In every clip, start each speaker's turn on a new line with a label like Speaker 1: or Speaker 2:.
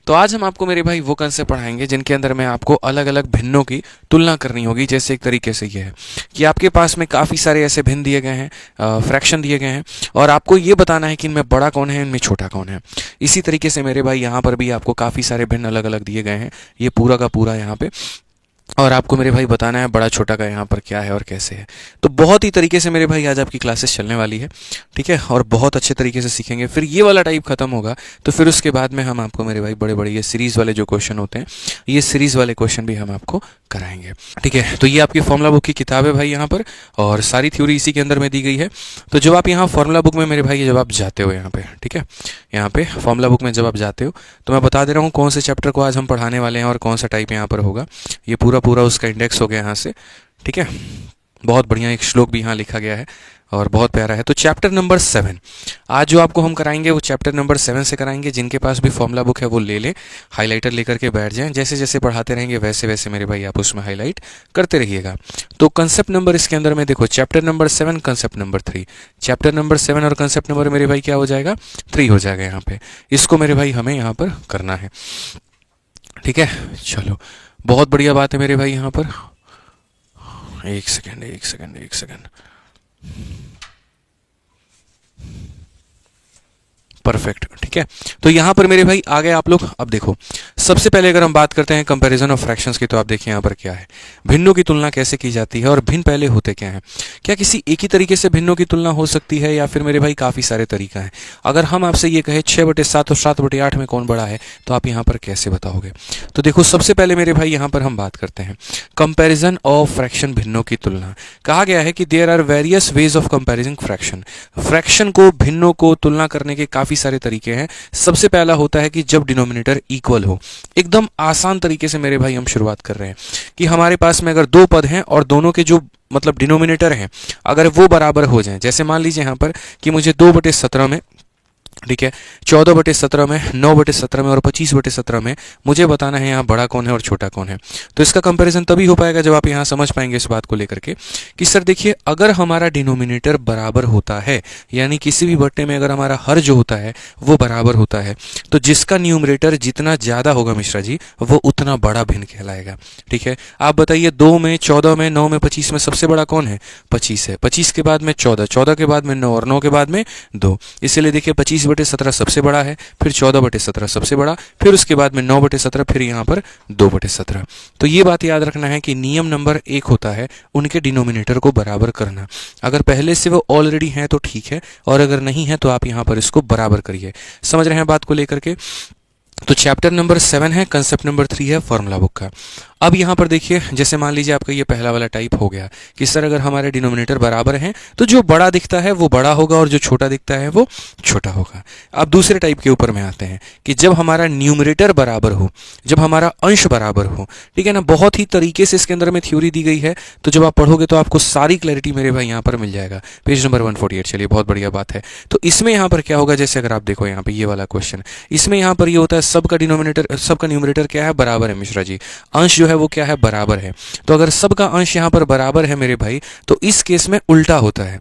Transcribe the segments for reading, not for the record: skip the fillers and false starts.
Speaker 1: तो आज हम आपको मेरे भाई वो कंसेप्ट पढ़ाएंगे जिनके अंदर में आपको अलग अलग भिन्नों की तुलना करनी होगी। जैसे एक तरीके से ये है कि आपके पास में काफ़ी सारे ऐसे भिन्न दिए गए हैं, फ्रैक्शन दिए गए हैं, और आपको ये बताना है कि इनमें बड़ा कौन है, इनमें छोटा कौन है। इसी तरीके से मेरे भाई यहाँ पर भी आपको काफ़ी सारे भिन्न अलग अलग दिए गए हैं, ये पूरा का पूरा यहाँ पे, और आपको मेरे भाई बताना है बड़ा छोटा का यहाँ पर क्या है और कैसे है। तो बहुत ही तरीके से मेरे भाई आज आपकी क्लासेस चलने वाली है, ठीक है, और बहुत अच्छे तरीके से सीखेंगे। फिर ये वाला टाइप खत्म होगा तो फिर उसके बाद में हम आपको मेरे भाई बड़े बड़े ये सीरीज़ वाले जो क्वेश्चन होते हैं, ये सीरीज़ वाले क्वेश्चन भी हम आपको कराएंगे, ठीक है। तो ये आपकी फॉर्मूला बुक की किताब है भाई यहाँ पर, और सारी थ्योरी इसी के अंदर में दी गई है। तो जब आप यहाँ फॉर्मूला बुक में मेरे भाई जब आप जाते हो यहाँ पे, ठीक है, यहाँ पे फॉर्मूला बुक में जब आप जाते हो तो मैं बता दे रहा हूँ कौन से चैप्टर को आज हम पढ़ाने वाले हैं और कौन सा टाइप यहाँ पर होगा। ये पूरा पूरा उसका इंडेक्स हो गया यहाँ से, ठीक है। बहुत बढ़िया एक श्लोक भी यहाँ लिखा गया है और बहुत प्यारा है। तो चैप्टर नंबर 7 आज जो आपको हम कराएंगे वो चैप्टर नंबर 7 से कराएंगे। जिनके पास भी फॉर्मूला बुक है वो ले लें, हाइलाइटर लेकर के बैठ जाएं। जैसे जैसे पढ़ाते रहेंगे वैसे वैसे मेरे भाई आप उसमें हाईलाइट करते रहिएगा। तो कंसेप्ट नंबर इसके अंदर में देखो, chapter number 7 concept number 3, chapter number 7 और कंसेप्ट नंबर मेरे भाई क्या हो जाएगा, 3 हो जाएगा यहाँ पे। इसको मेरे भाई हमें यहाँ पर करना है, ठीक है। चलो बहुत बढ़िया बात है मेरे भाई यहाँ पर। एक सेकंड, परफेक्ट, ठीक है। तो यहाँ पर मेरे भाई आ गए आप लोग। अब देखो सबसे पहले अगर हम बात करते हैं कंपैरिजन ऑफ फ्रैक्शंस की, तो आप देखिए यहाँ पर क्या है, भिन्नों की तुलना कैसे की जाती है और भिन्न पहले होते क्या हैं। क्या किसी एक ही तरीके से भिन्नों की तुलना हो सकती है या फिर मेरे भाई काफ़ी सारे तरीका है। अगर हम आपसे ये कहें 6/7 और 7/8 में कौन बड़ा है तो आप यहाँ पर कैसे बताओगे। तो देखो सबसे पहले मेरे भाई यहाँ पर हम बात करते हैं कंपैरिजन ऑफ फ्रैक्शन, भिन्नों की तुलना। कहा गया है कि there are various ways of comparison fraction. Fraction को, भिन्नों को तुलना करने के काफ़ी सारे तरीके हैं। सबसे पहला होता है कि जब डिनोमिनेटर इक्वल हो। एकदम आसान तरीके से मेरे भाई हम शुरुआत कर रहे हैं कि हमारे पास में अगर दो पद हैं और दोनों के जो मतलब डिनोमिनेटर हैं अगर वो बराबर हो जाएं, जैसे मान लीजिए यहाँ पर कि मुझे 2/17 में, ठीक है, 14/17 में, 9/17 में और 25/17 में मुझे बताना है यहाँ बड़ा कौन है और छोटा कौन है। तो इसका कंपैरिजन तभी हो पाएगा जब आप यहाँ समझ पाएंगे इस बात को लेकर के कि सर देखिए अगर हमारा डिनोमिनेटर बराबर होता है, यानी किसी भी बट्टे में अगर हमारा हर जो होता है वो बराबर होता है, तो जिसका न्यूमरेटर जितना ज़्यादा होगा मिश्रा जी वो उतना बड़ा भिन्न कहलाएगा, ठीक है। आप बताइए 2 में, 14 में, 9 में, 25 में सबसे बड़ा कौन है, 25 है। 25 के बाद में 14, 14 के बाद में 9 और 9 के बाद में 2। इसलिए देखिए 25/17 सबसे बड़ा है, फिर 14/17 सबसे बड़ा, फिर उसके बाद में 9/17, फिर यहाँ पर 2/17। तो ये बात याद रखना है कि नियम नंबर 1 होता है उनके डिनोमिनेटर को बराबर करना। अगर पहले से वो ऑलरेडी हैं तो ठीक है, और अगर नहीं है तो आप यहाँ पर इसको बराबर करिए। समझ रहे हैं बात को लेकर के। तो चैप्टर नंबर 7 है, कंसेप्ट नंबर 3 है फॉर्मूला बुक का। अब यहाँ पर देखिए जैसे मान लीजिए आपका ये पहला वाला टाइप हो गया कि सर अगर हमारे डिनोमिनेटर बराबर हैं तो जो बड़ा दिखता है वो बड़ा होगा और जो छोटा दिखता है वो छोटा होगा। अब दूसरे टाइप के ऊपर में आते हैं कि जब हमारा न्यूमरेटर बराबर हो, जब हमारा अंश बराबर हो, ठीक है ना। बहुत ही तरीके से इसके अंदर में थ्योरी दी गई है, तो जब आप पढ़ोगे तो आपको सारी क्लैरिटी मेरे भाई यहाँ पर मिल जाएगा। पेज नंबर 148, चलिए बहुत बढ़िया बात है। तो इसमें यहाँ पर क्या होगा, जैसे अगर आप देखो यहाँ पे ये वाला क्वेश्चन, इसमें यहाँ पर ये होता है सबका डिनोमिनेटर, सबका न्यूमरेटर क्या है, बराबर है मिश्रा जी। अंश जो है वो क्या है, बराबर है। तो अगर सबका अंश यहाँ पर बराबर है मेरे भाई, तो इस केस में उल्टा होता है,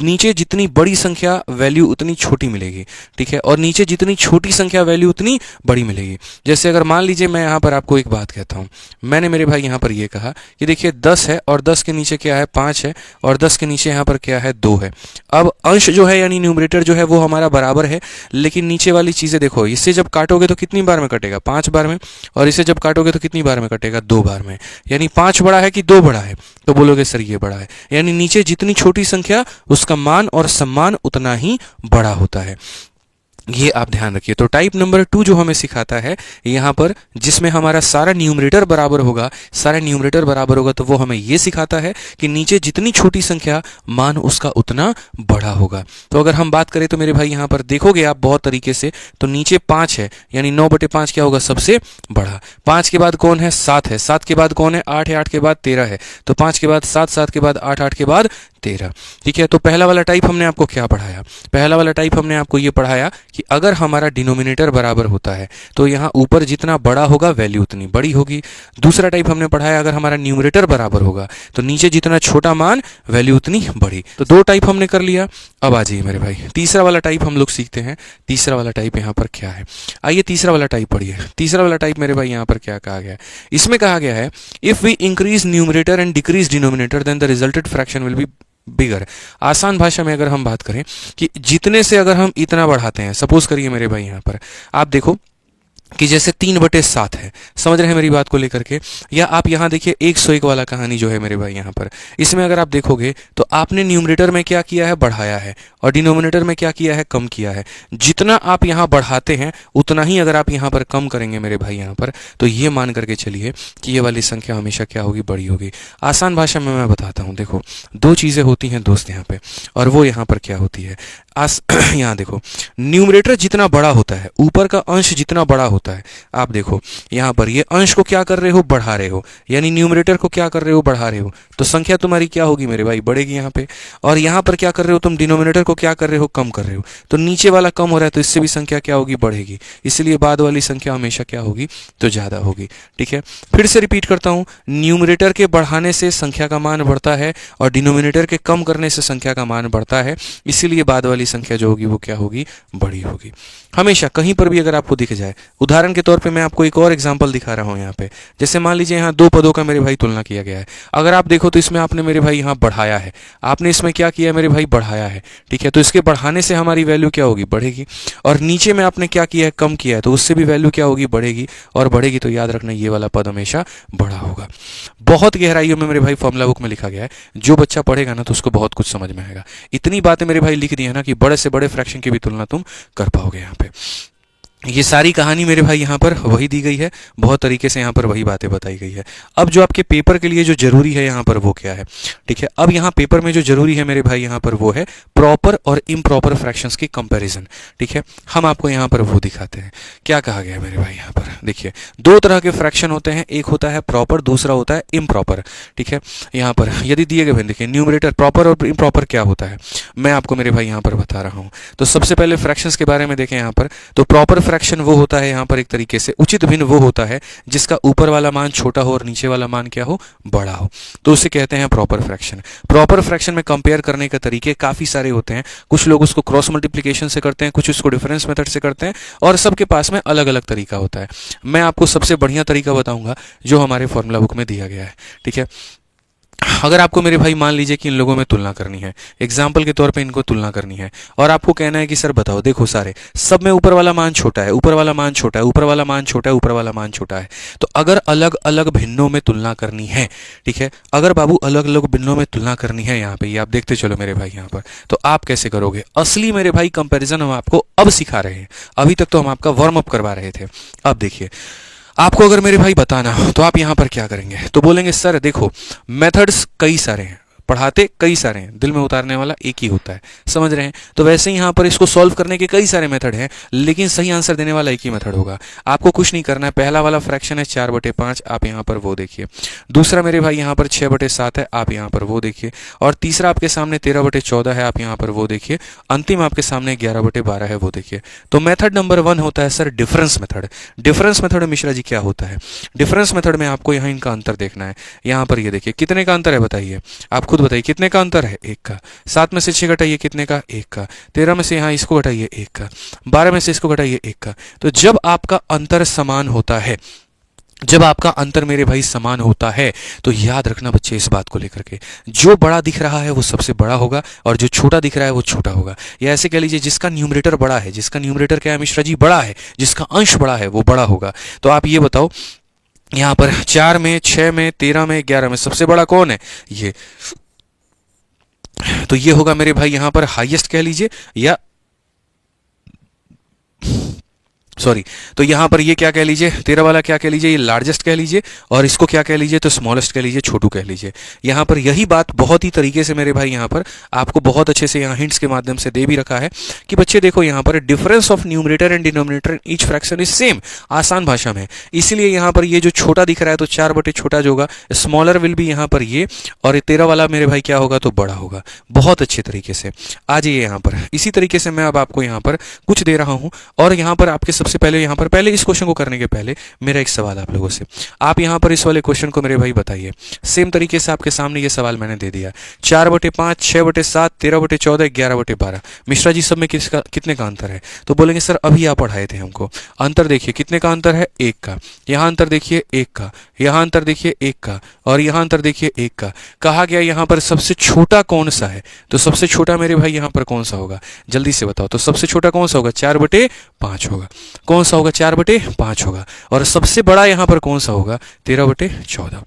Speaker 1: नीचे जितनी बड़ी संख्या वैल्यू उतनी छोटी मिलेगी, ठीक है, और नीचे जितनी छोटी संख्या वैल्यू उतनी बड़ी मिलेगी। जैसे अगर मान लीजिए मैं यहाँ पर आपको एक बात कहता हूँ, मैंने मेरे भाई यहाँ पर ये कहा कि देखिए 10 है और 10 के नीचे क्या है, 5 है, और 10 के नीचे यहाँ पर क्या है, 2 है। अब अंश जो है यानी न्यूमरेटर जो है वो हमारा बराबर है, लेकिन नीचे वाली चीजें देखो, इससे जब काटोगे तो कितनी बार में कटेगा, 5 बार में, और इसे जब काटोगे तो कितनी बार में कटेगा, 2 बार में। यानी 5 बड़ा है कि 2 बड़ा है, तो बोलोगे सर ये बड़ा है। यानी नीचे जितनी छोटी संख्या उसका मान और सम्मान उतना ही बड़ा होता है, ये आप ध्यान रखिए। तो टाइप नंबर 2 जो हमें सिखाता है यहाँ पर, जिसमें हमारा सारा न्यूमरेटर बराबर होगा, सारा न्यूमरेटर बराबर होगा, तो वो हमें ये सिखाता है कि नीचे जितनी छोटी संख्या मान उसका उतना बड़ा होगा। तो अगर हम बात करें तो मेरे भाई यहाँ पर देखोगे आप बहुत तरीके से, तो नीचे 5 है यानी 9/5 क्या होगा, सबसे बड़ा। 5 के बाद कौन है, 7 है। 7 के बाद कौन है, 8 है। 8 के बाद 13 है। तो 5 के बाद 7, 7 के बाद 8, 8 के बाद 13। ठीक है, तो पहला वाला टाइप हमने आपको क्या पढ़ाया? पहला वाला टाइप हमने आपको ये पढ़ाया कि अगर हमारा डिनोमिनेटर बराबर होता है तो यहाँ ऊपर जितना बड़ा होगा वैल्यू उतनी बड़ी होगी। दूसरा टाइप हमने पढ़ाया अगर हमारा न्यूमरेटर बराबर होगा तो नीचे जितना छोटा मान वैल्यू उतनी बड़ी। तो दो टाइप हमने कर लिया। अब आ जाइए मेरे भाई, तीसरा वाला टाइप हम लोग सीखते हैं। तीसरा वाला टाइप यहाँ पर क्या है? आइए तीसरा वाला टाइप पढ़िए। तीसरा वाला टाइप मेरे भाई यहाँ पर क्या कहा गया है? इसमें कहा गया है if we increase numerator and decrease denominator then the resulted fraction will be bigger. आसान भाषा में अगर हम बात करें कि जितने से अगर हम इतना बढ़ाते हैं, सपोज करिए मेरे भाई यहाँ पर आप देखो कि जैसे 3/7 है, समझ रहे हैं मेरी बात को लेकर के? या आप यहाँ देखिए 101 वाला कहानी जो है मेरे भाई यहाँ पर, इसमें अगर आप देखोगे तो आपने न्यूमरेटर में क्या किया है? बढ़ाया है, और डिनोमिनेटर में क्या किया है? कम किया है। जितना आप यहाँ बढ़ाते हैं उतना ही अगर आप यहाँ पर कम करेंगे मेरे भाई यहाँ पर, तो ये मान करके चलिए कि ये वाली संख्या हमेशा क्या होगी? बड़ी होगी। आसान भाषा में मैं बताता हूँ। देखो, दो चीज़ें होती हैं दोस्त यहाँ पे, और वो यहाँ पर क्या होती है? यहाँ देखो, न्यूमरेटर जितना बड़ा होता है, ऊपर का अंश जितना बड़ा होता है, आप देखो यहाँ पर ये अंश को क्या कर रहे हो? बढ़ा रहे हो, यानी न्यूमरेटर को क्या कर रहे हो? बढ़ा रहे हो, तो संख्या तुम्हारी क्या होगी मेरे भाई? बढ़ेगी यहाँ पे। और यहाँ पर क्या कर रहे हो तुम? डिनोमिनेटर को क्या कर रहे हो? कम कर रहे हो, तो नीचे वाला कम हो रहा है तो इससे भी संख्या क्या होगी? बढ़ेगी। इसलिए बाद वाली संख्या हमेशा क्या होगी? तो ज्यादा होगी। ठीक है, फिर से रिपीट करता हूँ, न्यूमरेटर के बढ़ाने से संख्या का मान बढ़ता है और डिनोमिनेटर के कम करने से संख्या का मान बढ़ता है, इसीलिए बाद वाली संख्या जो होगी वो क्या होगी? बड़ी होगी। हमेशा कहीं पर भी अगर आपको दिख जाए, उदाहरण के तौर पे मैं आपको एक और एग्जांपल दिखा रहा हूं यहाँ पे, जैसे मान लीजिए यहाँ दो पदों का मेरे भाई तुलना किया गया है। अगर आप देखो तो इसमें आपने मेरे भाई यहाँ बढ़ाया है, आपने इसमें क्या किया मेरे भाई? बढ़ाया है। ठीक है, तो इसके बढ़ाने से हमारी वैल्यू क्या होगी? बढ़ेगी। और नीचे में आपने क्या किया है? कम किया है, तो उससे भी वैल्यू क्या होगी? बढ़ेगी। और बढ़ेगी तो याद रखना ये वाला पद हमेशा बड़ा होगा। बहुत गहराइयों में मेरे भाई फॉर्मूला बुक में लिखा गया है, जो बच्चा पढ़ेगा ना तो उसको बहुत कुछ समझ में आएगा। इतनी बातें मेरे भाई लिख दी है ना कि बड़े से बड़े फ्रैक्शन की भी तुलना तुम कर पाओगे यहाँ पे। ये सारी कहानी मेरे भाई यहाँ पर वही दी गई है, बहुत तरीके से यहाँ पर वही बातें बताई गई है। अब जो आपके पेपर के लिए जो जरूरी है यहाँ पर वो क्या है? ठीक है, अब यहाँ पेपर में जो जरूरी है मेरे भाई यहाँ पर वो है प्रॉपर और इम्प्रॉपर फ्रैक्शंस की कंपैरिजन। ठीक है, हम आपको यहाँ पर वो दिखाते हैं। क्या कहा गया है मेरे भाई यहाँ पर? देखिए, दो तरह के फ्रैक्शन होते हैं, एक होता है प्रॉपर, दूसरा होता है इम्प्रॉपर। ठीक है, यहाँ पर यदि दिए गए, देखिए न्यूमरेटर प्रॉपर और इम्प्रॉपर क्या होता है मैं आपको मेरे भाई यहाँ पर बता रहा हूँ। तो सबसे पहले फ्रैक्शंस के बारे में देखें यहाँ पर। तो प्रॉपर फ्रैक्शन वो होता है यहाँ पर एक तरीके से, उचित भिन्न वो होता है जिसका ऊपर वाला मान छोटा हो और नीचे वाला मान क्या हो? बड़ा हो, तो उसे कहते हैं प्रॉपर फ्रैक्शन। प्रॉपर फ्रैक्शन में कंपेयर करने के तरीके काफी सारे होते हैं। कुछ लोग उसको क्रॉस मल्टीप्लिकेशन से करते हैं, कुछ उसको डिफरेंस मेथड से करते हैं, और सबके पास में अलग अलग तरीका होता है। मैं आपको सबसे बढ़िया तरीका बताऊंगा जो हमारे फॉर्मूला बुक में दिया गया है। ठीक है, अगर आपको मेरे भाई मान लीजिए कि इन लोगों में तुलना करनी है, एग्जाम्पल के तौर पे इनको तुलना करनी है, और आपको कहना है कि सर बताओ, देखो सारे सब में ऊपर वाला मान छोटा है, ऊपर वाला मान छोटा है, ऊपर वाला मान छोटा है, ऊपर वाला मान छोटा है, तो अगर अलग अलग भिन्नों में तुलना करनी है, ठीक है, अगर बाबू अलग अलग भिन्नों में तुलना करनी है यहाँ पे, ये आप देखते चलो मेरे भाई यहाँ पर, तो आप कैसे करोगे? असली मेरे भाई कंपेरिजन हम आपको अब सिखा रहे हैं, अभी तक तो हम आपका वार्म अप करवा रहे थे। अब देखिए, आपको अगर मेरे भाई बताना हो तो आप यहां पर क्या करेंगे? तो बोलेंगे सर देखो मेथड्स कई सारे हैं, पढ़ाते कई सारे हैं, दिल में उतारने वाला एक ही होता है, समझ रहे हैं? तो वैसे ही यहाँ पर इसको सॉल्व करने के कई सारे मेथड हैं, लेकिन सही आंसर देने वाला एक ही मेथड होगा। आपको कुछ नहीं करना है। पहला वाला फ्रैक्शन है 4/5, आप यहाँ पर वो देखिए। दूसरा मेरे भाई यहाँ पर 6/7 है, आप यहाँ पर वो देखिए। और तीसरा आपके सामने 13/14 है, आप यहाँ पर वो देखिए। अंतिम आपके सामने 11/12 है, वो देखिए। तो मेथड नंबर 1 होता है sir difference method. Difference method Mishra ji क्या होता है? डिफरेंस मेथड में आपको यहाँ इनका अंतर देखना है। यहाँ पर ये देखिए कितने का अंतर है बताइए, आप खुद बताइए कितने का अंतर है? 1 का। 7 में से 6 घटाइए कितने का? 1 का। 13 में से यहाँ इसको घटाइए 1 का। 12 में से इसको घटाइए 1 का। तो जब आपका अंतर समान होता है, जब आपका अंतर मेरे भाई समान होता है, तो याद रखना बच्चे इस बात को लेकर के, जो बड़ा दिख रहा है वो सबसे बड़ा होगा और जो छोटा दिख रहा है वो छोटा होगा। या ऐसे कह लीजिए जिसका न्यूमरेटर बड़ा है, जिसका न्यूमरेटर क्या है मिश्रा जी? बड़ा है, जिसका अंश बड़ा है वो बड़ा होगा। तो आप ये बताओ यहाँ पर 4 में, 6 में, 13 में, 11 में सबसे बड़ा कौन है? ये। तो ये होगा मेरे भाई यहाँ पर हाईएस्ट कह लीजिए, या सॉरी, तो यहाँ पर ये क्या कह लीजिए, 13 वाला क्या कह लीजिए, ये लार्जेस्ट कह लीजिए, और इसको क्या कह लीजिए, तो स्मॉलेस्ट कह लीजिए, छोटू कह लीजिए। यहाँ पर यही बात बहुत ही तरीके से मेरे भाई यहाँ पर आपको बहुत अच्छे से यहाँ हिंट्स के माध्यम से दे भी रखा है कि बच्चे देखो यहाँ पर difference of numerator and denominator in each fraction is same, आसान भाषा में। इसीलिए यहाँ पर ये जो छोटा दिख रहा है तो 4 बटे छोटा जो होगा स्मॉलर विल भी यहाँ पर ये, और 13 वाला मेरे भाई क्या होगा, तो बड़ा होगा। बहुत अच्छे तरीके से आ जाइए यहाँ पर। इसी तरीके से मैं अब आपको यहाँ पर कुछ दे रहा हूँ, और यहाँ पर आपके सबसे पहले यहाँ पर पहले इस क्वेश्चन को करने के पहले मेरा एक सवाल आप लोगों से, आप यहाँ पर इस वाले क्वेश्चन को मेरे भाई बताइए। सेम तरीके से आपके सामने ये सवाल मैंने दे दिया, 4 बटे 5, 6 बटे 7, 13 बटे 14, 11 बटे 12। मिश्रा जी सब में किसका कितने का अंतर है? तो बोलेंगे सर अभी आप पढ़ाए थे हमको। अंतर देखिए कितने का अंतर है, 1 का। यहाँ अंतर देखिए 1 का, यहाँ अंतर देखिए 1 का, और यहाँ अंतर देखिए 1 का। कहा गया यहाँ पर सबसे छोटा कौन सा है, तो सबसे छोटा मेरे भाई यहाँ पर कौन सा होगा, जल्दी से बताओ। तो सबसे छोटा कौन सा होगा, 4 बटे 5 होगा। कौन सा होगा, 4 बटे 5 होगा। और सबसे बड़ा यहाँ पर कौन सा होगा, 13 बटे 14।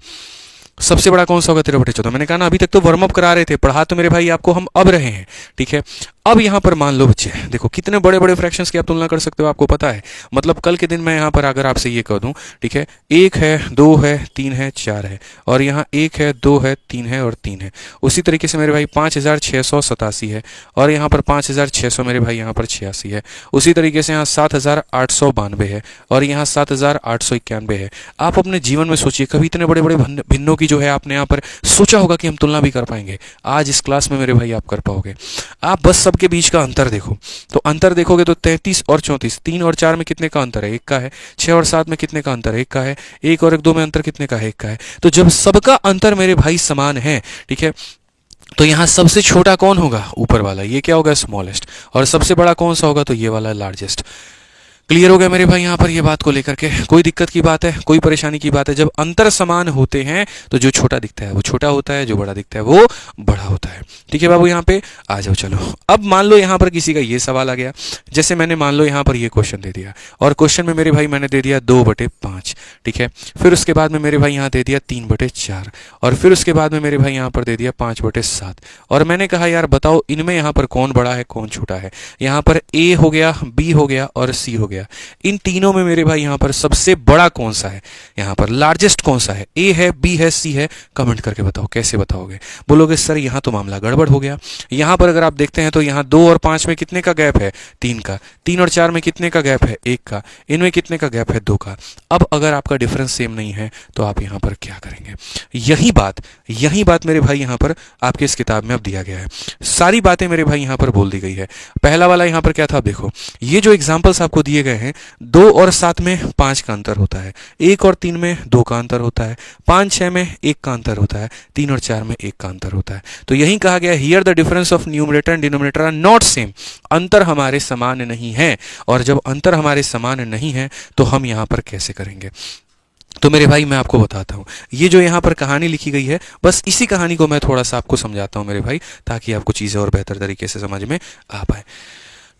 Speaker 1: सबसे बड़ा कौन सा होगा, 13 बटे 14। मैंने कहा ना अभी तक तो वार्म अप करा रहे थे, पढ़ा तो मेरे भाई आपको हम अब रहे हैं, ठीक है। अब यहाँ पर मान लो बच्चे देखो कितने बड़े बड़े फ्रैक्शंस की आप तुलना कर सकते हो, आपको पता है। मतलब कल के दिन मैं यहाँ पर अगर आपसे ये कह दूं, ठीक है, 1 है, 2 है, 3 है, 4 है, और यहाँ 1 है, 2 है, 3 है और 3 है। उसी तरीके से मेरे भाई 5687 है, और यहाँ पर 5600 मेरे भाई यहाँ पर 86 है। उसी तरीके से यहाँ 7892 है, और यहाँ 7891 है। आप अपने जीवन में सोचिए कभी इतने बड़े बड़े भिन्नों की जो है आपने यहाँ पर सोचा होगा कि हम तुलना भी कर पाएंगे। आज इस क्लास में मेरे भाई आप कर पाओगे। आप बस सबके बीच का अंतर देखो, तो अंतर देखोगे तो 33 और 34, 3 और 4 में कितने का अंतर है, 1 का है। 6 और 7 में कितने का अंतर है, 1 का है। 1 और 2 में अंतर कितने का है, 1 का है। तो जब सबका अंतर मेरे भाई समान है, ठीक है, तो यहाँ सबसे छोटा कौन होगा, ऊपर वाला, ये क्या होगा, स्मॉलेस्ट। और सबसे बड़ा कौन सा होगा, तो ये वाला लार्जेस्ट। क्लियर हो गया मेरे भाई यहाँ पर ये बात को लेकर के? कोई दिक्कत की बात है, कोई परेशानी की बात है? जब अंतर समान होते हैं तो जो छोटा दिखता है वो छोटा होता है, जो बड़ा दिखता है वो बड़ा होता है। ठीक है बाबू, यहाँ पे आ जाओ। चलो अब मान लो यहाँ पर किसी का ये सवाल आ गया, जैसे मैंने मान लो यहाँ पर ये क्वेश्चन दे दिया, और क्वेश्चन में मेरे भाई मैंने दे दिया 2 बटे 5, ठीक है। फिर उसके बाद में मेरे भाई यहाँ दे दिया 3 बटे 4, और फिर उसके बाद में मेरे भाई यहाँ पर दे दिया 5 बटे 7, और मैंने कहा यार बताओ इनमें यहाँ पर कौन बड़ा है कौन छोटा है। यहाँ पर ए हो गया, बी हो गया और सी हो गया। इन तीनों में मेरे भाई यहाँ पर सबसे बड़ा कौन सा है, यहाँ पर लार्जेस्ट कौन सा है, ए है, बी है, सी है? कमेंट करके बताओ। कैसे बताओगे? बोलोगे सर यहाँ तो मामला गड़बड़ हो गया। यहाँ पर अगर आप देखते हैं तो यहाँ 2 और 5 में कितने का गैप है, 3 का। 3 और 4 में कितने का गैप है, 1 का। इनमें कितने का गैप है, 2 का। अब अगर आपका डिफरेंस सेम नहीं है तो आप यहाँ पर क्या करेंगे? यही बात मेरे भाई यहाँ पर आपके इस किताब में अब दिया गया है। सारी बातें मेरे भाई यहाँ पर बोल दी गई है। पहला वाला यहाँ पर क्या था, देखो ये जो एग्जाम्पल्स आपको दिए गए हैं, 2 और 7 में 5 का अंतर होता है, 1 और 3 में 2 का अंतर होता है, 5, 6 में 1 का अंतर होता है, 3 और 4 में 1 का अंतर होता है। तो यही कहा गया here the difference of numerator and denominator are not same. अंतर हमारे समान नहीं है, और जब अंतर हमारे समान नहीं है तो हम यहाँ पर कैसे करेंगे? तो मेरे भाई मैं आपको बताता हूँ, ये जो यहाँ पर कहानी लिखी गई है, बस इसी कहानी को मैं थोड़ा सा आपको समझाता हूँ मेरे भाई, ताकि आपको चीज़ें और बेहतर तरीके से समझ में आ पाए।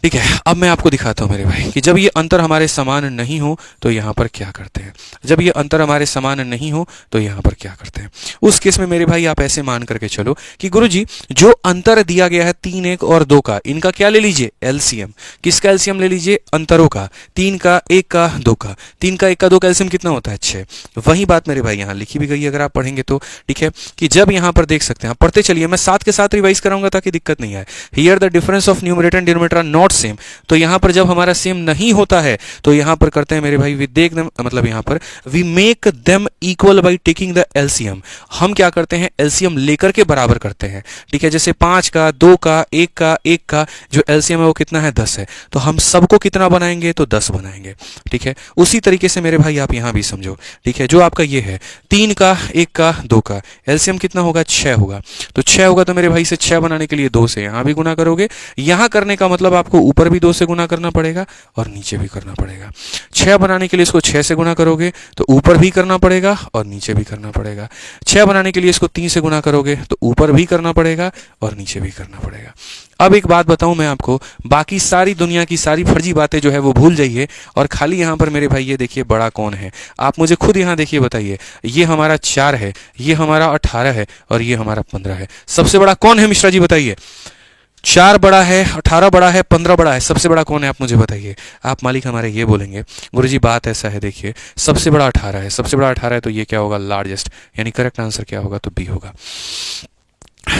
Speaker 1: ठीक है, अब मैं आपको दिखाता हूं मेरे भाई कि जब ये अंतर हमारे समान नहीं हो तो यहाँ पर क्या करते हैं। जब ये अंतर हमारे समान नहीं हो तो यहाँ पर क्या करते हैं। उस केस में मेरे भाई आप ऐसे मान करके चलो कि गुरुजी जो अंतर दिया गया है 3, 1 और 2 का, इनका क्या ले लीजिए, एलसीएम। किसका एलसीएम ले लीजिए, अंतरों का। 3 का, 1 का, 2 का। 3 का, 1 का, 2 का एलसीएम कितना होता है, 6। वही बात मेरे भाई यहाँ लिखी भी गई है, अगर आप पढ़ेंगे तो। ठीक है, कि जब यहाँ पर देख सकते हैं, आप पढ़ते चलिए, मैं साथ के साथ रिवाइज कराऊंगा ताकि दिक्कत नहीं आए। Here the difference of numerator and denominator are not same. तो यहाँ पर जब हमारा सेम नहीं होता है तो यहाँ पर करते हैं मेरे भाई वी देख देम, मतलब यहाँ पर we make them equal by taking the LCM. हम क्या करते हैं, एलसीएम लेकर के बराबर करते हैं। ठीक है, जैसे 5 का, 2 का, 1 का, 1 का जो एलसीएम है वो कितना है, 10 है। तो हम सबको कितना बनाएंगे, तो 10 बनाएंगे। ठीक है, उसी तरीके से मेरे भाई आप यहाँ भी समझो। ठीक है, जो आपका ये है 3 का, 1 का, 2 का एलसीएम कितना होगा, 6 होगा। तो 6 होगा तो मेरे भाई से 6 बनाने के लिए 2 से यहाँ भी गुना करोगे। यहाँ करने का मतलब आपको ऊपर भी 2 से गुना करना पड़ेगा और नीचे भी करना पड़ेगा। 6 बनाने के लिए इसको 6 से गुना करोगे तो ऊपर भी करना पड़ेगा और नीचे भी करना पड़ेगा। 6 बनाने के लिए इसको 3 से गुना करोगे तो ऊपर भी करना पड़ेगा और नीचे भी करना पड़ेगा। अब एक बात बताऊं मैं आपको, बाकी सारी दुनिया की सारी फर्जी बातें जो है वो भूल जाइए और खाली यहाँ पर मेरे भाई ये देखिए बड़ा कौन है। आप मुझे खुद यहाँ देखिए, बताइए, ये हमारा 4 है, ये हमारा 18 है और ये हमारा 15 है। सबसे बड़ा कौन है मिश्रा जी, बताइए? 4 बड़ा है, 18 बड़ा है, 15 बड़ा है, सबसे बड़ा कौन है आप मुझे बताइए। आप मालिक हमारे ये बोलेंगे गुरुजी बात ऐसा है, देखिए सबसे बड़ा 18 है, सबसे बड़ा 18 है तो ये क्या होगा, लार्जेस्ट, यानी करेक्ट आंसर क्या होगा, तो बी होगा।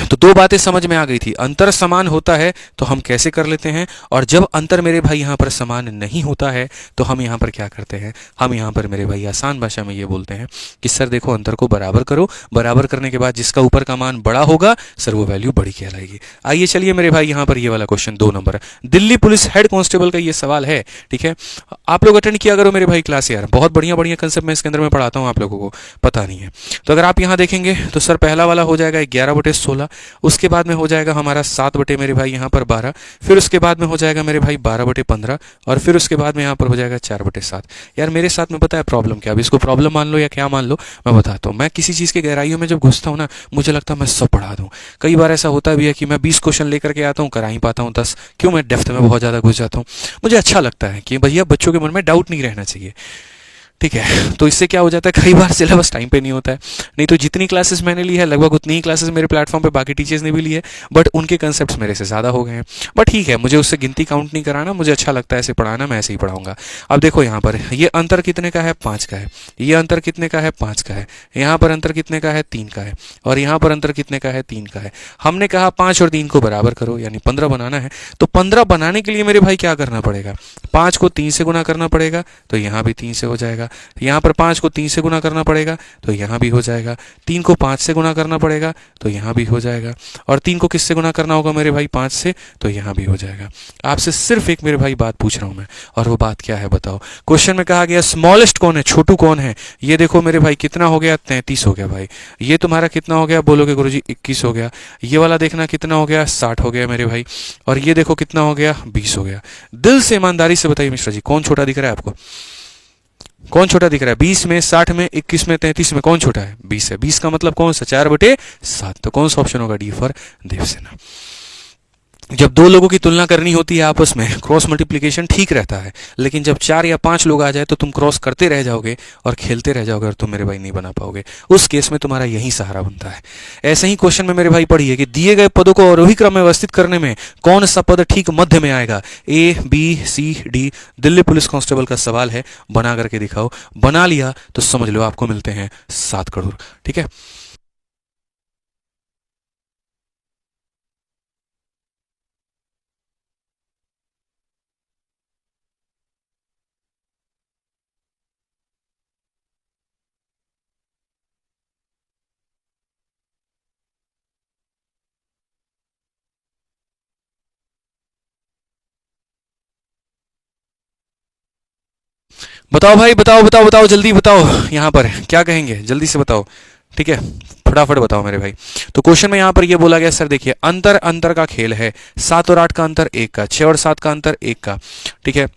Speaker 1: तो दो बातें समझ में आ गई थी, अंतर समान होता है तो हम कैसे कर लेते हैं, और जब अंतर मेरे भाई यहाँ पर समान नहीं होता है तो हम यहाँ पर क्या करते हैं, हम यहाँ पर मेरे भाई आसान भाषा में ये बोलते हैं कि सर देखो अंतर को बराबर करो, बराबर करने के बाद जिसका ऊपर का मान बड़ा होगा सर वो वैल्यू बड़ी कहलाएगी। आइए चलिए मेरे भाई यहाँ पर ये वाला question 2 number, Delhi police head constable का ये सवाल है, ठीक है। आप लोग अटेंड किया करो मेरे भाई क्लास यार, बहुत बढ़िया बढ़िया कंसेप्ट मैं इसके अंदर में पढ़ाता हूँ, आप लोगों को पता नहीं है। तो अगर आप यहाँ देखेंगे तो सर पहला वाला हो जाएगा 11/16, उसके बाद में हो जाएगा हमारा 7 बटे मेरे भाई यहाँ पर 12, फिर उसके बाद में हो जाएगा मेरे भाई 12/15, और फिर उसके बाद में यहाँ पर हो जाएगा 4/7। यार मेरे साथ में पता है प्रॉब्लम क्या, अब इसको प्रॉब्लम मान लो या क्या मान लो, मैं बताता हूँ। मैं किसी चीज़ की गहराइयों में जब घुसता हूँ ना, मुझे लगता है मैं सब पढ़ा दूँ। कई बार ऐसा होता भी है कि मैं 20 क्वेश्चन लेकर के आता हूँ, करा ही पाता हूँ 10, क्यों, मैं डेप्थ में बहुत ज़्यादा घुस जाता हूँ। मुझे अच्छा लगता है कि भैया बच्चों के मन में डाउट नहीं रहना चाहिए, ठीक है। तो इससे क्या हो जाता है, कई बार सिलेबस टाइम पे नहीं होता है, नहीं तो जितनी क्लासेस मैंने ली है लगभग उतनी ही क्लासेस मेरे प्लेटफॉर्म पे बाकी टीचर्स ने भी ली है, बट उनके कंसेप्ट्स मेरे से ज़्यादा हो गए हैं। बट ठीक है, मुझे उससे गिनती काउंट नहीं कराना, मुझे अच्छा लगता है ऐसे पढ़ाना, मैं ऐसे ही पढ़ाऊंगा। अब देखो यहाँ पर ये अंतर कितने का है, 5 का है, ये अंतर कितने का है, 5 का है, यहाँ पर अंतर कितने का है, 3 का है, और यहाँ पर अंतर कितने का है, 3 का है। हमने कहा 5 और 3 को बराबर करो, यानी 15 बनाना है। तो 15 बनाने के लिए मेरे भाई क्या करना पड़ेगा, 5 को 3 से गुना करना पड़ेगा, तो यहाँ भी 3 से हो जाएगा। यहाँ पर 5 को 3 से गुना करना पड़ेगा तो यहाँ भी हो जाएगा, 3 को 5 से गुना करना पड़ेगा तो यहाँ भी हो जाएगा, और 3 को किससे गुना करना होगा मेरे भाई, 5 से, तो यहाँ भी हो जाएगा। आपसे सिर्फ एक मेरे भाई बात पूछ रहा हूँ मैं, और वो बात क्या है बताओ। क्वेश्चन में कहा गया स्मॉलेस्ट कौन है, छोटू कौन है। ये देखो मेरे भाई कितना हो गया, 33 हो गया भाई। ये तुम्हारा कितना हो गया, बोलोगे गुरुजी 21 हो गया। ये वाला देखना कितना हो गया, 60 हो गया मेरे भाई। और ये देखो कितना हो गया, 20 हो गया। दिल से ईमानदारी से बताइए मिश्रा जी, कौन छोटा दिख रहा है आपको, कौन छोटा दिख रहा है, 20 में, 60 में, 21 में, 33 में, कौन छोटा है, 20 है। 20 का मतलब कौन सा, 4/7। तो कौन सा ऑप्शन होगा, डी फॉर देवसेना। जब दो लोगों की तुलना करनी होती है आपस में, क्रॉस मल्टीप्लिकेशन ठीक रहता है, लेकिन जब 4 या 5 लोग आ जाए तो तुम क्रॉस करते रह जाओगे और खेलते रह जाओगे और तुम मेरे भाई नहीं बना पाओगे। उस केस में तुम्हारा यही सहारा बनता है। ऐसे ही क्वेश्चन में मेरे भाई पढ़िए कि दिए गए पदों को आरोही क्रम में व्यवस्थित करने में कौन सा पद ठीक मध्य में आएगा, ए, बी, सी, डी। दिल्ली पुलिस कांस्टेबल का सवाल है, बना करके दिखाओ। बना लिया तो समझ लो आपको मिलते हैं 7 करोड़, ठीक है। बताओ भाई, बताओ बताओ बताओ, जल्दी बताओ, यहाँ पर क्या कहेंगे, जल्दी से बताओ, ठीक है, फटाफट बताओ मेरे भाई। तो क्वेश्चन में यहाँ पर ये बोला गया सर देखिए, अंतर अंतर का खेल है, 7 और 8 का अंतर 1 का, 6 और 7 का अंतर 1 का, ठीक है,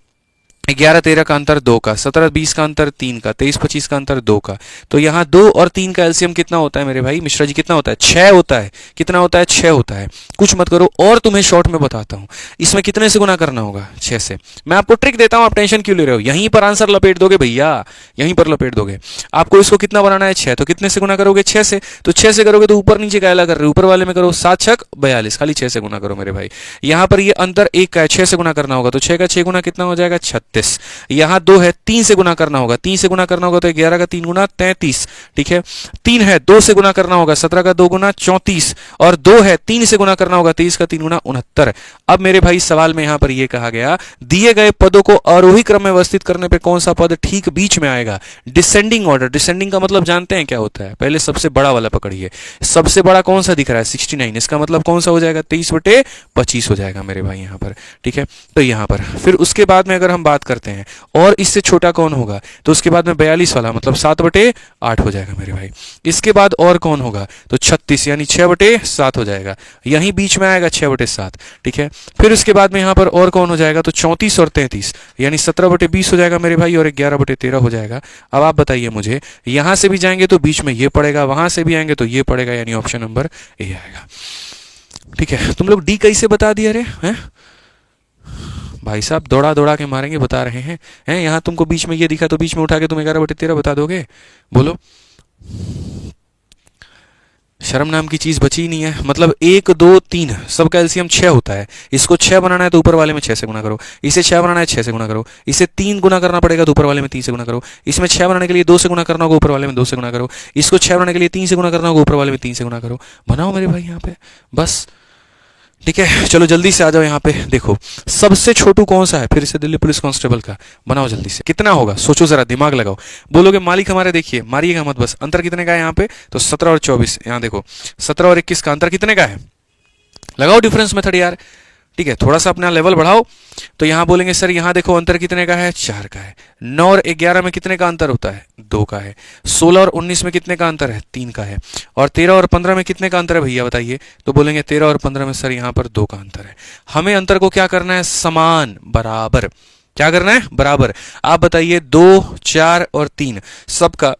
Speaker 1: 11-13 का अंतर 2 का, 17-20 का अंतर 3 का, 23-25 का अंतर 2 का। तो यहाँ 2 और 3 का एलसीएम कितना होता है मेरे भाई मिश्रा जी, कितना होता है, 6 होता है। कितना होता है, 6 होता है। कुछ मत करो, और तुम्हें शॉर्ट में बताता हूँ, इसमें कितने से गुना करना होगा, 6 से। मैं आपको ट्रिक देता हूँ, आप टेंशन क्यों ले रहे हो, यहीं पर आंसर लपेट दोगे भैया, यहीं पर लपेट दोगे। आपको इसको कितना बनाना है, 6, तो कितने से गुना करोगे, 6 से। तो 6 से करोगे तो ऊपर नीचे कायला कर रहे हो, ऊपर वाले में करो, 7 छक 42, खाली 6 से गुना करो मेरे भाई। यहाँ पर ये अंतर 1 का है, 6 से गुना करना होगा, तो 6 का 6 गुना कितना हो जाएगा, 36। यहाँ 2 है, 3 से गुना करना होगा, 3 से गुना करना होगा तो 11 का 3 गुना 33, ठीक है। 3 है, 2 से गुना करना होगा, 17 का 2 गुना 34, और 2 है, 3 से गुना करना होगा, 23 का 3 गुना 69। अब मेरे भाई सवाल में यहां पर यह कहा गया, दिए गए पदों को आरोही क्रम में व्यवस्थित करने पे कौन सा पद ठीक बीच में आएगा, डिसेंडिंग ऑर्डर। डिसेंडिंग का मतलब जानते हैं क्या होता है, पहले सबसे बड़ा वाला पकड़िए, सबसे बड़ा कौन सा दिख रहा है, 69, इसका मतलब कौन सा हो जाएगा, 23/25 हो जाएगा मेरे भाई यहां पर, ठीक है। तो यहां पर फिर उसके बाद में अगर हम बात करते हैं और इससे छोटा कौन होगा, तो उसके बाद में 42 वाला मतलब 7/8 हो जाएगा मेरे भाई। इसके बाद और कौन होगा, तो 36 यानी 6/7 हो जाएगा, यहीं बीच में आएगा 6/7, ठीक है। फिर उसके बाद में यहां पर और कौन हो जाएगा, तो 34 और 33 यानी 17/20 हो जाएगा मेरे भाई, और 11/13 हो जाएगा। अब आप बताइए मुझे, यहां से भी जाएंगे तो बीच में ये पड़ेगा, वहां से भी आएंगे तो ये पड़ेगा, यानी ऑप्शन नंबर ए आएगा, ठीक है। तुम लोग डी कैसे बता दिए, अरे हैं भाई साहब, दौड़ा दौड़ा के मारेंगे बता रहे हैं यहाँ तुमको बीच में ये दिखा तो बीच में उठा के तुम 11/13 बता दोगे, बोलो। शर्म नाम की चीज बची ही नहीं है। मतलब 1 2 3 सबका एलसीएम 6 होता है। इसको 6 बनाना है तो ऊपर वाले में 6 से गुना करो, इसे 6 बनाना है 6 से गुना करो, इसे 3 गुना करना पड़ेगा तो ऊपर वाले में 3 से गुना करो, इसमें 6 बनाने के लिए 2 से गुना करना होगा, ऊपर वाले में 2 से गुना करो, इसको 6 बनाने के लिए 3 से गुना करना होगा, ऊपर वाले में 3 से गुना करो। बनाओ मेरे भाई यहाँ पे बस। ठीक है, चलो जल्दी से आ जाओ यहाँ पे। देखो सबसे छोटू कौन सा है, फिर से दिल्ली पुलिस कांस्टेबल का। बनाओ जल्दी से, कितना होगा सोचो जरा, दिमाग लगाओ। बोलोगे मालिक हमारे, देखिए मारिएगा मत बस। अंतर कितने का है यहाँ पे, तो 17 और 24। यहाँ देखो 17 और 21 का अंतर कितने का है, लगाओ डिफरेंस मेथड यार। ठीक है, थोड़ा सा अपना लेवल बढ़ाओ। तो यहां बोलेंगे सर यहाँ देखो अंतर कितने का है, 4 का है। 9 और 11 में कितने का अंतर होता है, 2 का है। 16 और 19 में कितने का अंतर है, 3 का है। और 13 और 15 में कितने का अंतर है भैया बताइए, तो बोलेंगे 13 और 15 में सर यहाँ पर 2 का अंतर है। हमें अंतर को क्या करना है, समान बराबर। क्या करना है, बराबर। आप बताइए 2 4 और 3 सबका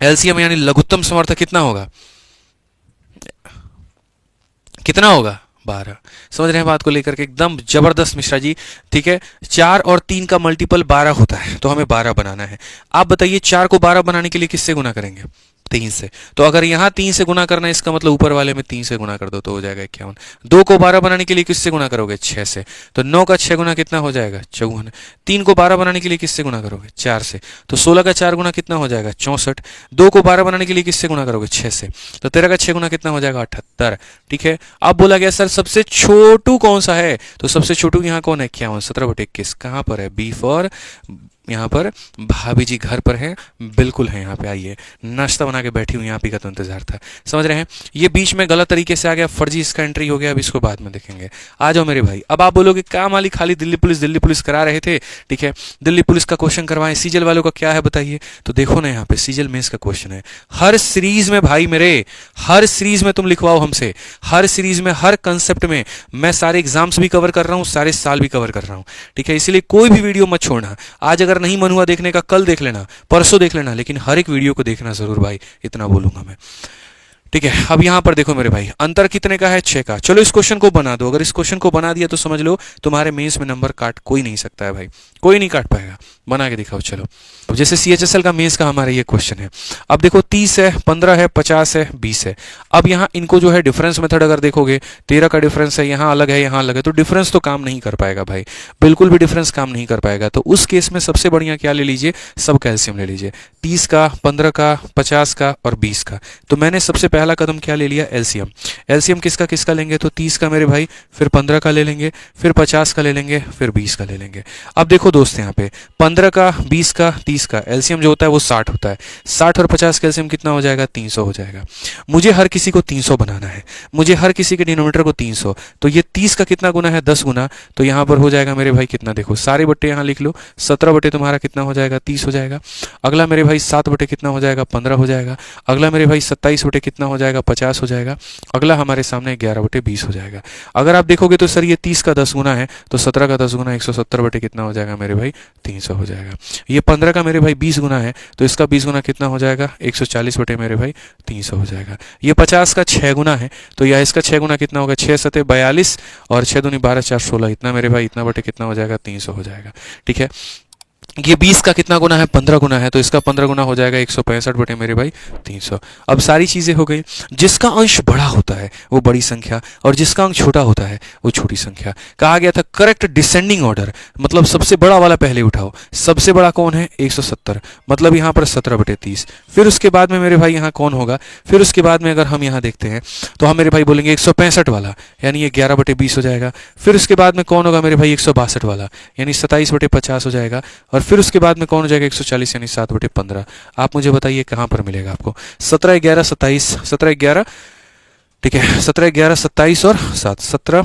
Speaker 1: एलसीएम यानी लघुत्तम समर्थक कितना होगा, कितना होगा, 12। समझ रहे हैं बात को लेकर के, एकदम जबरदस्त मिश्रा जी। ठीक है, 4 और 3 का मल्टीपल 12 होता है, तो हमें 12 बनाना है। आप बताइए 4 को 12 बनाने के लिए किससे गुना करेंगे, 3 से। तो अगर यहां 3 से गुना करना है, इसका मतलब ऊपर वाले में 3 से गुना कर दो तो हो जाएगा 51। 2 को 12 बनाने के लिए किससे गुना करोगे, 6 से। तो 9 का 6 गुना कितना हो जाएगा, 54। 3 को 12 बनाने के लिए किससे गुना करोगे, 4 से। तो 16 का 4 गुना कितना हो जाएगा, 64। 2 को 12 बनाने के लिए किससे गुना करोगे, 6 से। तो 13 का 6 गुना कितना हो जाएगा, 78। ठीक है, अब बोला गया सर सबसे छोटू कौन सा है, तो सबसे छोटू यहाँ कौन है, 51। 17/21 कहां पर है, बी फॉर यहाँ पर भाभी जी घर पर है, बिल्कुल है। यहाँ पे आइए, नाश्ता बना के बैठी हुई, यहाँ पे का तो इंतजार था। समझ रहे हैं, ये बीच में गलत तरीके से आ गया, फर्जी इसका एंट्री हो गया, अब इसको बाद में देखेंगे। आ जाओ मेरे भाई। अब आप बोलोगे क्या मालिक खाली दिल्ली पुलिस करा रहे थे। ठीक है, दिल्ली पुलिस का क्वेश्चन करवाएं, सीजल वालों का क्या है बताइए। तो देखो ना यहाँ पे सीजल मेंस का क्वेश्चन है। हर सीरीज में भाई मेरे, हर सीरीज में तुम लिखवाओ हमसे, हर सीरीज में हर कंसेप्ट में। मैं सारे एग्जाम्स भी कवर कर रहा हूँ, सारे साल भी कवर कर रहा हूँ। ठीक है, इसलिए कोई भी वीडियो मत छोड़ना। आज अगर नहीं मन हुआ देखने का, कल देख लेना, परसों देख लेना, लेकिन हर एक वीडियो को देखना जरूर भाई, इतना बोलूंगा मैं। ठीक है, अब यहां पर देखो मेरे भाई, अंतर कितने का है, 6 का। चलो इस क्वेश्चन को बना दो। अगर इस क्वेश्चन को बना दिया तो समझ लो तुम्हारे मेंस में नंबर काट कोई नहीं सकता है भाई, कोई नहीं काट पाएगा। बना के दिखाओ। चलो अब जैसे सीएचएसएल का मेंस का हमारा ये क्वेश्चन है। अब देखो 30 है, 15 है, 50 है, 20 है। अब यहाँ इनको जो है डिफरेंस मेथड अगर देखोगे, 13 का डिफरेंस है, यहाँ अलग है, यहाँ अलग है, तो डिफरेंस तो काम नहीं कर पाएगा भाई, बिल्कुल भी डिफरेंस काम नहीं कर पाएगा। तो उस केस में सबसे बढ़िया क्या ले लीजिए, सब कैल्शियम ले लीजिए। 30 का, 15 का, 50 का और 20 का। तो मैंने सबसे पहला कदम क्या ले लिया, एलसीएम। एलसीएम किसका किसका लेंगे, तो 30 का मेरे भाई, फिर 15 का ले लेंगे, फिर 50 का ले लेंगे, फिर 20 का ले लेंगे। अब देखो दोस्त यहाँ पे 15 का, 20 का, 30 का एलसीएम जो होता है वो 60 होता है। 60 और 50 का एलसीएम कितना हो जाएगा, 300 हो जाएगा। मुझे हर किसी को 300 बनाना है, मुझे हर किसी के डिनोमिनेटर को 300। तो ये 30 का कितना गुना है, 10 गुना। तो यहाँ पर हो जाएगा मेरे भाई कितना, देखो सारे बट्टे यहाँ लिख लो, 17 बटे तुम्हारा कितना हो जाएगा, 30 हो जाएगा। अगला मेरे भाई 7 बटे कितना हो जाएगा, 15 हो जाएगा। अगला मेरे भाई 27 बटे कितना हो जाएगा, 50 हो जाएगा। अगला हमारे सामने 11 बटे 20 हो जाएगा। अगर आप देखोगे तो सर ये 30 का 10 गुना है, तो 17 का 10 गुना 170 बटे कितना हो जाएगा मेरे भाई, 300 हो जाएगा। ये 15 का मेरे भाई 20 गुना है, तो इसका 20 गुना कितना हो जाएगा, 140 बटे मेरे भाई 300 हो जाएगा। ये 50 का 6 गुना है, तो यह इसका 6 गुना कितना होगा, 6 सते 42 और 6 दूनी 12 4 16, इतना मेरे भाई, इतना बटे कितना हो जाएगा, 300 हो जाएगा। ठीक है, ये 20 का कितना गुना है, 15 गुना है, तो इसका 15 गुना हो जाएगा 165 बटे मेरे भाई 300। अब सारी चीजें हो गई। जिसका अंश बड़ा होता है वो बड़ी संख्या, और जिसका अंश छोटा होता है वो छोटी संख्या। कहा गया था करेक्ट डिसेंडिंग ऑर्डर, मतलब सबसे बड़ा वाला पहले उठाओ। सबसे बड़ा कौन है, 170, मतलब यहाँ पर 17 बटे 30। फिर उसके बाद में मेरे भाई यहाँ कौन होगा, फिर उसके बाद में अगर हम यहाँ देखते हैं तो हम मेरे भाई बोलेंगे 165 वाला, यानी ये 11 बटे 20 हो जाएगा। फिर उसके बाद में कौन होगा मेरे भाई, 162 वाला, यानी 27 बटे 50 हो जाएगा। और फिर उसके बाद में कौन हो जाएगा, 140, यानी 7 बटे 15। आप मुझे बताइए कहां पर मिलेगा आपको, 17 11 27, 17 11, ठीक है, 17 11 27 और 7, 17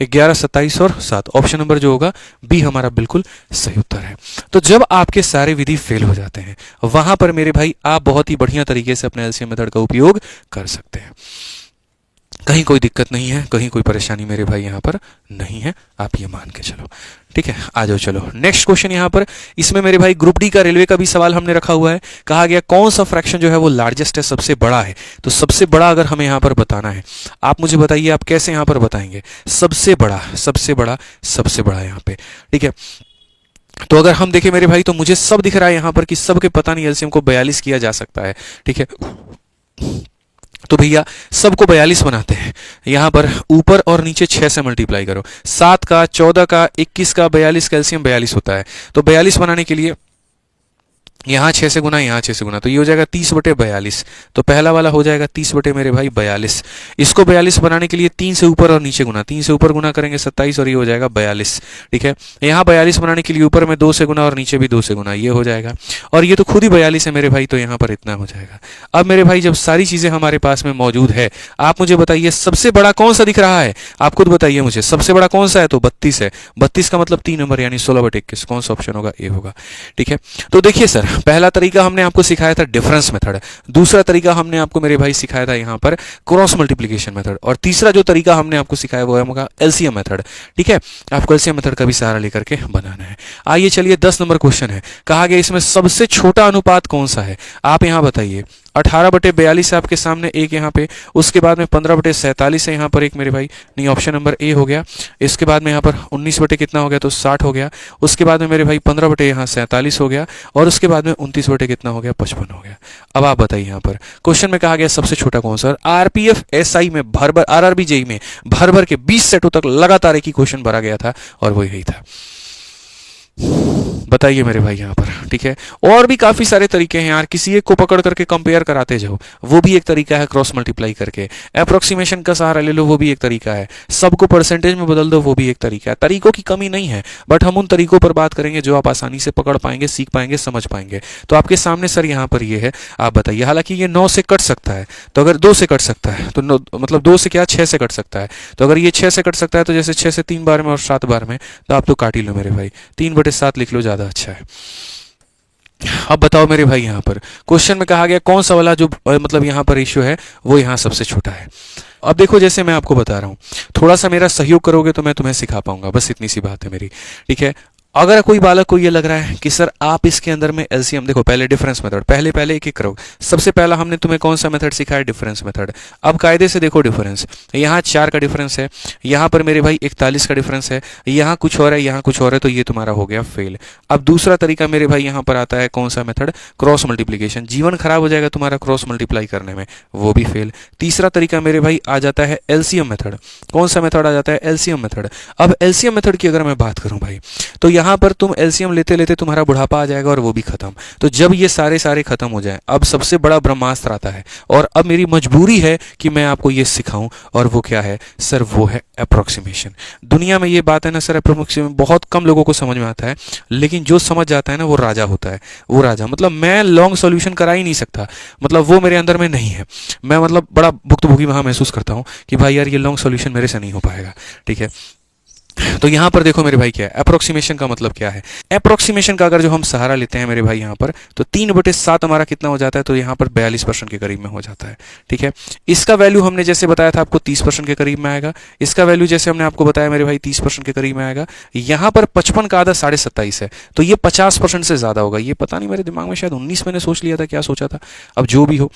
Speaker 1: 11 27 और 7। ऑप्शन नंबर जो होगा बी हमारा बिल्कुल सही उत्तर है। तो जब आपके सारे विधि फेल हो जाते हैं, वहां पर मेरे भाई आप बहुत ही बढ़िया तरीके से अपने एलसीएम मेथड का उपयोग कर सकते हैं। कहीं कोई दिक्कत नहीं है, कहीं कोई परेशानी मेरे भाई यहाँ पर नहीं है, आप ये मान के चलो। ठीक है, आ जाओ। चलो नेक्स्ट क्वेश्चन यहाँ पर, इसमें मेरे भाई ग्रुप डी का रेलवे का भी सवाल हमने रखा हुआ है। कहा गया कौन सा फ्रैक्शन जो है वो लार्जेस्ट है, सबसे बड़ा है। तो सबसे बड़ा अगर हमें यहाँ पर बताना है, आप मुझे बताइए आप कैसे यहाँ पर बताएंगे, सबसे बड़ा सबसे बड़ा सबसे बड़ा यहाँ पे। ठीक है, तो अगर हम देखें मेरे भाई तो मुझे सब दिख रहा है यहाँ पर कि सबके पता नहीं एलसीएम को 42 किया जा सकता है। ठीक है, तो भैया सबको 42 बनाते हैं, यहाँ पर ऊपर और नीचे 6 से मल्टीप्लाई करो, 7 का, 14 का, 21 का, 42 कैल्शियम 42 होता है। तो 42 बनाने के लिए यहाँ 6 से गुना, यहाँ 6 से गुना, तो ये हो जाएगा 30/42। तो पहला वाला हो जाएगा 30 बटे मेरे भाई 42। इसको 42 बनाने के लिए 3 से ऊपर और नीचे गुना, 3 से ऊपर गुना करेंगे 27 और ये हो जाएगा 42। ठीक है, यहाँ 42 बनाने के लिए ऊपर में 2 से गुना और नीचे भी 2 से गुना, ये हो जाएगा। और ये तो खुद ही 42 है मेरे भाई, तो यहाँ पर इतना हो जाएगा। अब मेरे भाई जब सारी चीजें हमारे पास में मौजूद है, आप मुझे बताइए सबसे बड़ा कौन सा दिख रहा है, आप खुद बताइए मुझे सबसे बड़ा कौन सा है। तो 32 है, 32 का मतलब 3 नंबर यानी 16/21। कौन सा ऑप्शन होगा? ए होगा। ठीक है, तो देखिए सर, पहला तरीका हमने आपको सिखाया था डिफरेंस मेथड, दूसरा तरीका हमने आपको मेरे भाई सिखाया था यहाँ पर क्रॉस मल्टीप्लिकेशन मेथड, और तीसरा जो तरीका हमने आपको सिखाया वो है एलसीएम मेथड। ठीक है, आपको एलसीएम मेथड का भी सहारा लेकर के बनाना है। आइए चलिए 10 नंबर क्वेश्चन है, कहा गया इसमें सबसे छोटा अनुपात कौन सा है, आप यहाँ बताइए। 18/42 है आपके सामने एक यहाँ पे, उसके बाद में 15/47 है यहाँ पर एक मेरे भाई, नहीं ऑप्शन नंबर ए हो गया। इसके बाद में यहाँ पर 19 बटे कितना हो गया, तो 60 हो गया। उसके बाद में मेरे भाई 15 बटे यहाँ 47 हो गया, और उसके बाद में 29 बटे कितना हो गया, 55 हो गया। अब आप बताइए यहाँ पर क्वेश्चन में कहा गया सबसे छोटा कौन सा। आरपीएफ एसआई में भर भर, आरआरबी जेई में भर भर के 20 सेटों तक लगातार एक ही क्वेश्चन भरा गया था और वो यही था। बताइए मेरे भाई यहाँ पर। ठीक है, और भी काफी सारे तरीके हैं यार, किसी एक को पकड़ करके कंपेयर कराते जाओ, वो भी एक तरीका है। क्रॉस मल्टीप्लाई करके अप्रोक्सीमेशन का सहारा ले लो, वो भी एक तरीका है। सबको परसेंटेज में बदल दो, वो भी एक तरीका है। तरीकों की कमी नहीं है, बट हम उन तरीकों पर बात करेंगे जो आप आसानी से पकड़ पाएंगे, सीख पाएंगे, समझ पाएंगे। तो आपके सामने सर यहाँ पर ये है, आप बताइए। हालांकि ये 9 से कट सकता है, तो अगर 2 से कट सकता है तो मतलब 2 से क्या 6 से कट सकता है। तो अगर ये 6 से कट सकता है तो जैसे 6 से 3 बार में और 7 बार में, तो आप तो काट ही लो मेरे भाई, 3/7 लिख लो, ज्यादा अच्छा है। अब बताओ मेरे भाई यहाँ पर क्वेश्चन में कहा गया कौन सा वाला जो मतलब यहाँ पर रेशियो है वो यहाँ सबसे छोटा है। अब देखो, जैसे मैं आपको बता रहा हूँ, थोड़ा सा मेरा सहयोग करोगे तो मैं तुम्हें सिखा पाऊंगा, बस इतनी सी बात है मेरी। ठीक है, अगर कोई बालक को ये लग रहा है कि सर आप इसके अंदर में एलसीएम, देखो पहले डिफरेंस मेथड, पहले एक एक करो। सबसे पहला हमने तुम्हें कौन सा मेथड सिखाया, डिफरेंस मेथड। अब कायदे से देखो डिफरेंस, यहाँ 4 का डिफरेंस है, यहाँ पर मेरे भाई 41 का डिफरेंस है, यहाँ कुछ और है, यहाँ कुछ और है, तो ये तुम्हारा हो गया फेल। अब दूसरा तरीका मेरे भाई यहाँ पर आता है कौन सा मेथड, क्रॉस मल्टीप्लीकेशन। जीवन खराब हो जाएगा तुम्हारा क्रॉस मल्टीप्लाई करने में, वो भी फेल। तीसरा तरीका मेरे भाई आ जाता है एलसीएम मेथड। कौन सा मेथड आ जाता है, एलसीएम मेथड। अब एलसीएम मेथड की अगर मैं बात करूं भाई, तो यहाँ पर तुम एलसीएम लेते लेते तुम्हारा बुढ़ापा आ जाएगा और वो भी खत्म। तो जब ये सारे खत्म हो जाए, अब सबसे बड़ा ब्रह्मास्त्र आता है, और अब मेरी मजबूरी है कि मैं आपको ये सिखाऊं, और वो क्या है सर, वो है अप्रोक्सीमेशन। दुनिया में ये बात है ना सर, अप्रोक्सीमेशन बहुत कम लोगों को समझ में आता है, लेकिन जो समझ जाता है ना वो राजा होता है। वो राजा मतलब मैं लॉन्ग सॉल्यूशन करा ही नहीं सकता, मतलब वो मेरे अंदर में नहीं है। मैं मतलब बड़ा भुक्तभोगी वहां महसूस करता हूं कि भाई यार ये लॉन्ग सॉल्यूशन मेरे से नहीं हो पाएगा। ठीक है, तो यहां पर देखो मेरे भाई क्या है, अप्रोक्सीमेशन का मतलब क्या है। अप्रोक्सीमेशन का अगर जो हम सहारा लेते हैं मेरे भाई यहाँ पर, तो 3/7 हमारा कितना हो जाता है, तो यहाँ पर 42% के करीब में हो जाता है। ठीक है, इसका वैल्यू हमने जैसे बताया था आपको 30% के करीब में आएगा। इसका वैल्यू जैसे हमने आपको बताया मेरे भाई 30% के करीब में आएगा। यहाँ पर 55 का आधा 27.5 है, तो ये 50% से ज्यादा होगा। ये पता नहीं मेरे दिमाग में शायद 19 मैंने सोच लिया था, क्या सोचा था, अब जो भी हो।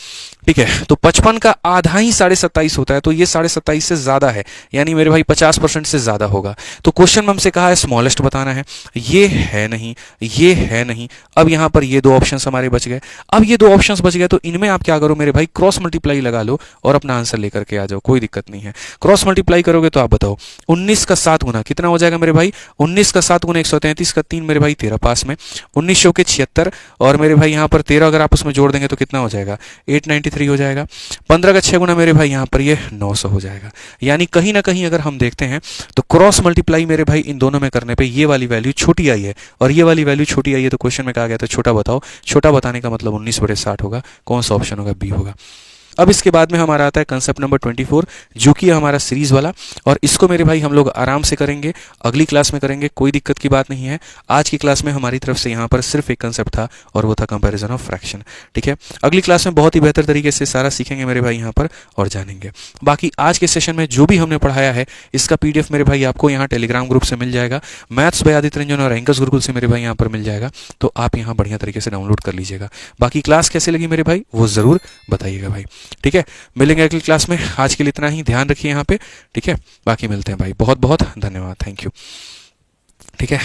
Speaker 1: ठीक है, तो 55 का आधा ही 27.5 होता है, तो ये 27.5 से ज्यादा है, यानी मेरे भाई 50% से ज्यादा होगा। तो क्वेश्चन में हमसे कहा है स्मॉलेस्ट बताना है, ये है नहीं, ये है नहीं। अब यहां पर ये दो ऑप्शंस हमारे बच गए। अब ये दो ऑप्शंस बच गए, तो इनमें आप क्या करो मेरे भाई, क्रॉस मल्टीप्लाई लगा लो और अपना आंसर लेकर के आ जाओ, कोई दिक्कत नहीं है। क्रॉस मल्टीप्लाई करोगे तो आप बताओ 19 का 7 गुना कितना हो जाएगा मेरे भाई, 19 का 7 गुना 133 का 3 मेरे भाई 13 पास में, 19 के 76, और मेरे भाई यहाँ पर 13 अगर आप उसमें जोड़ देंगे तो कितना हो जाएगा, 893 हो जाएगा। 15 का 6 गुना मेरे भाई यहाँ पर ये 900 हो जाएगा। यानी कहीं ना कहीं अगर हम देखते हैं तो क्रॉस मल्टीप्लाई मेरे भाई इन दोनों में करने पे ये वाली वैल्यू छोटी आई है और ये वाली वैल्यू छोटी आई है, तो क्वेश्चन में कहा गया था छोटा बताओ। छोटा बताने का मतलब 19/60 होगा। कौन सा ऑप्शन होगा, बी होगा। अब इसके बाद में हमारा आता है कंसेप्ट नंबर 24, जो कि है हमारा सीरीज वाला, और इसको मेरे भाई हम लोग आराम से करेंगे, अगली क्लास में करेंगे, कोई दिक्कत की बात नहीं है। आज की क्लास में हमारी तरफ से यहाँ पर सिर्फ एक कंसेप्ट था और वो था कंपैरिजन ऑफ फ्रैक्शन। ठीक है, अगली क्लास में बहुत ही बेहतर तरीके से सारा सीखेंगे मेरे भाई यहाँ पर और जानेंगे। बाकी आज के सेशन में जो भी हमने पढ़ाया है इसका PDF मेरे भाई आपको यहाँ टेलीग्राम ग्रुप से मिल जाएगा, मैथ्स बाय आदित्य रंजन और एंकर्स गुरुकुल से मेरे भाई यहाँ पर मिल जाएगा, तो आप यहाँ बढ़िया तरीके से डाउनलोड कर लीजिएगा। बाकी क्लास कैसे लगी मेरे भाई वो जरूर बताइएगा भाई। ठीक है, मिलेंगे अगली क्लास में। आज के लिए इतना ही, ध्यान रखिए यहाँ पे। ठीक है, बाकी मिलते हैं भाई, बहुत बहुत धन्यवाद, थैंक यू। ठीक है।